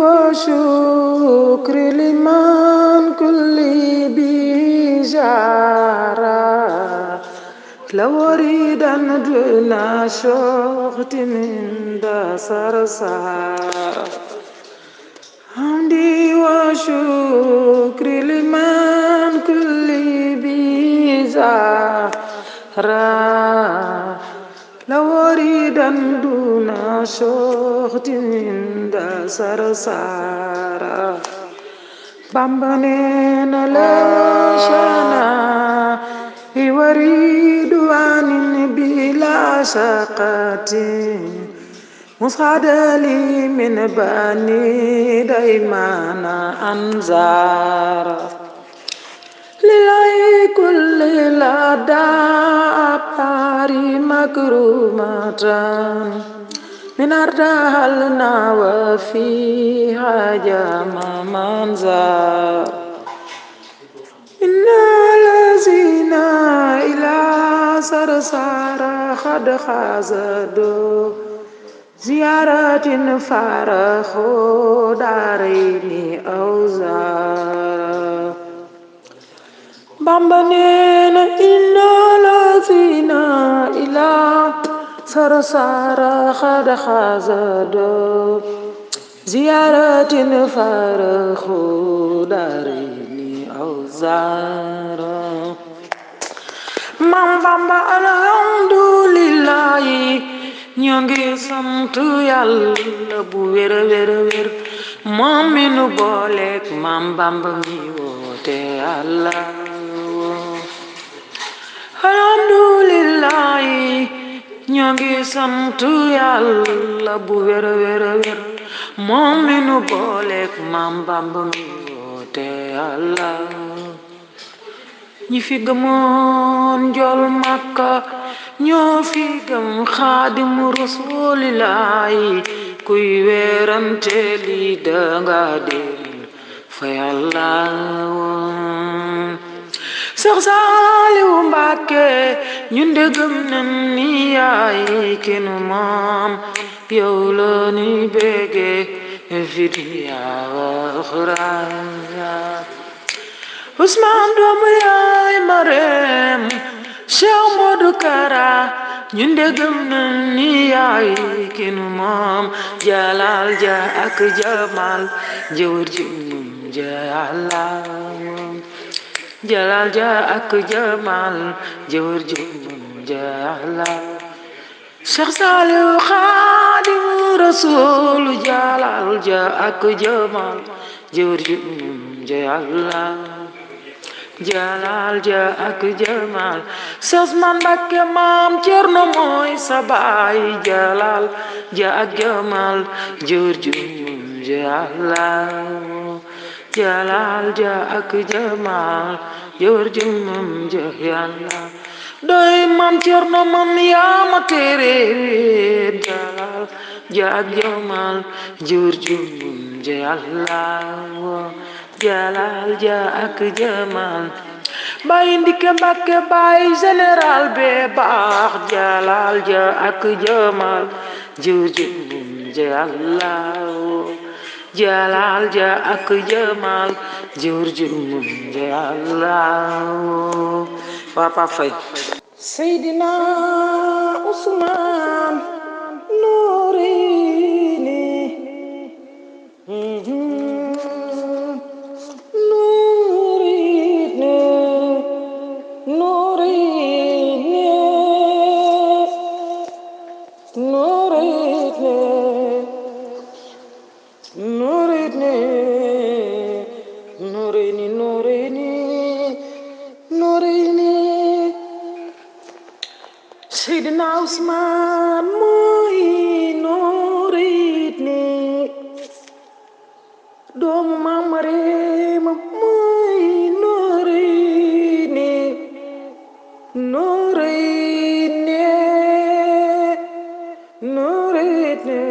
وشكر لمن كل بجارة لو أريد أن دون شوقت من دا سرسارة حمدي وشكر لمن كل بجارة لو أريد أن دون شوقت من دا سرسارة بامبانين لشنا يريد أن بلا شقة مسعد لي من بني دايمان أنزار لله كل لدى أباري مكرومة من أرضها وفيها جمع منزار إن الذين إلى سرسار قد خزدوا زيارة فارخوا دارين أو زار بامبانين إن الذين إلى سرسار قد خزدوا زيارة فارخوا دارين أو زار Mam Bamba alhamdulillah ñoo ngi sant Yàlla bu wér wér moom mi nu booleek Mam Bamba mi woote Yàlla alhamdulillah ñoo ngi sant Yàlla bu wér moom mi nu booleek Mam Bamba mi woote Yàlla ñi fi gëmoon njool Makka ñoo fi gëm Xaadimu Rasuulillaahi kuy weerante li danga dem fa Yàlla Seex Saaliwu Mbàkke ñun de gëm nañ ni yaay kenu moom yow la ni bége fi dunya wa aaxira Usmaan doomu yaay Mareem Cheikh Modou Kara ñun de gëm nañ ni yaay kenu moom Jalal ja ak Jamal jëwër ji mum ja Yàlla Jalal ja ak Jamal jëwër ji mum ja Yàlla Cheikh Saliou Xaadimu Rasuul Jalal ja ak Jamal jëwër ji mum ja Yàlla Jalal ja ak Jamal Seex Man Mbakke Maam Cerno mooy sa baay Jalal ja ak Jamal jëwër ji mum ja Yàlla Jalal ja ak Jamal jëwër ji mum ja Yàlla doy Maam Cerno man yaa ma tere Jalal ja ak Jamal jëwër ji mum ja Yàlla Jalal ja ak Jamal Baay Ndike Mbàkke baay général be baax Jalal ja ak Jamal jëwër ji mum ja Yàlla Jalal ja ak Jamal jëwër ji mum ja Yàlla Papa Fay Seydina Usmaan Nuurini Seydina Usmaan mooy Nuurini doomu Maam Mareem mooy Nuurini Nuurini Nuurini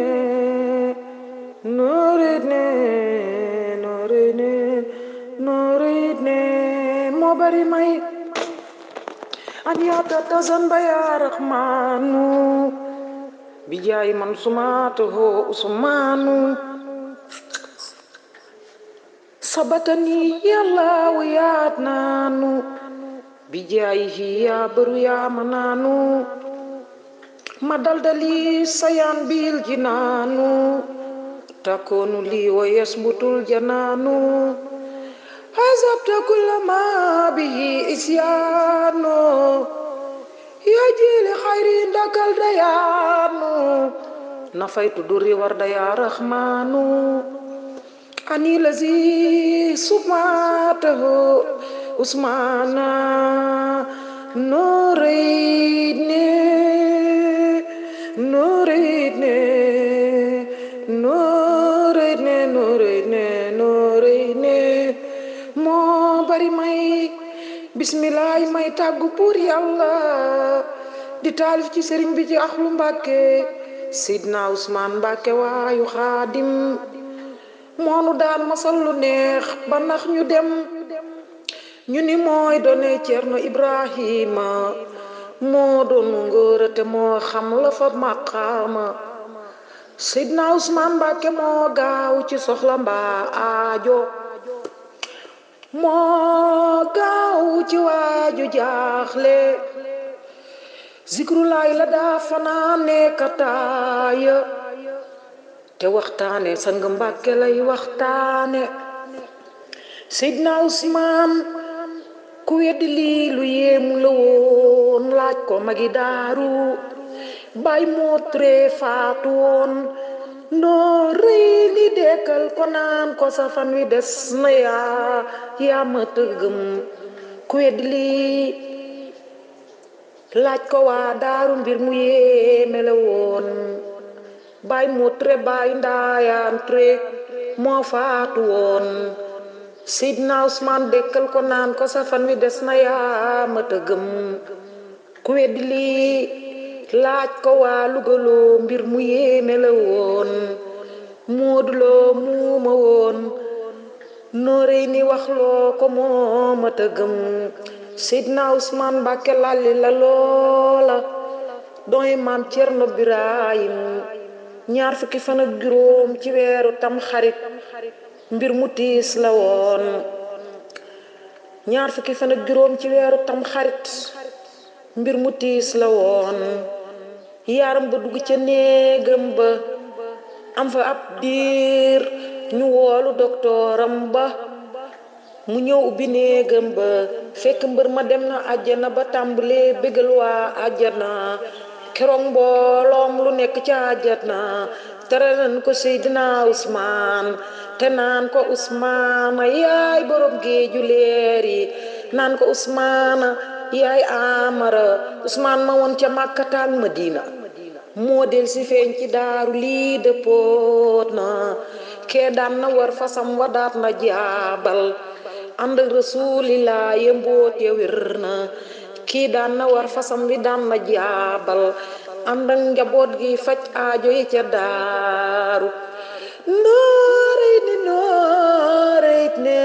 Nuurini Nuurini Nuurini moo bari may an yaata tazan ba yaa Raxmaanu bi jaay man sumaatuhu Usmaanu sabatani yàlla yaat naanu bijaayihi yaa baru yaa manaanu ma daldali sayaan bil jinaanu takoonu lii wa yasbutul janaanu azabta kulla ma bihi isyaanu yaa jili xayri ndakal dayaanu nafaytu durri warda yaa raxmaanu ani lazi sumatahu usmana nuridne nuridne nuridne nuridne nuridne moo bari may bismillah may tàggu pour yàlla di taalif ci sëriñ bi ci axlu Mbàkke Sidna Usmaan Mbàkke waayu xaadim moonu daan masal lu neex ba nax ñu dem ñu ni mooy doone Cerno Ibrahima moo doonu ngóora te moo xam la fa maqaama Sidna Usmaan Mbàkke moo gaaw ci soxla mbaa aajo moo gaaw ci waaju jaaxle zikrulaay la daa fanaane kataaya te waxtaane sang Mbàkke lay waxtaane Seydina Usmaan ku weddi lii lu yéemu la woon laaj ko magi daaru bay moo ture faatu woon noo rëy li dekkal ko naan ko sa fan wi des na yaa ma tëggam ku weddi lii laaj ko waa daaru mbir mu yéeme la woon bay moo ture bay ndaayaan ture moo faatu woon Sidna Usmaan dekkal ko naan ko sa fan wi des na yaa ma tëggam ku weddi lii laaj ko waa lugaloo mbir mu yéeme la woon mooduloo muuma woon noorey ni waxloo ko moo ma tëggam Sidna Usmaan Mbàkke lalli la loola dooy maam Cerno Birahim ñaar fukki fan ak juróom ci weeru tam xarit mbir mu tiis la woon ñaar fukki fan ak juróom ci weeru tam xarit mbir mu tiis la woon yaaram ba dugg ca néegam ba am fa ab diir ñu woolu doktooram ba mu ñëw ubbi néegam ba fekk mbër ma dem na àjjana ba tàmbalee bégal waa àjjana keroog mbooloom lu nekk ca àjjana tere nañ ko Seydina Usmaan te naan ko Usmaana yaay borom géeju leer yi naan ko Usmaana yaay Amara Usmaan ma woon ca Màkkata ak Madina moo del si feeñ ci daaru lii dëppoot na kee daan na war fasam wa daat na jaabal ànd ak Rasulillah ya mboot ya wér na kii daan na war fasam wi daan na jaabal ànd ak njaboot gi faj aajo yi ca daaru nooray ne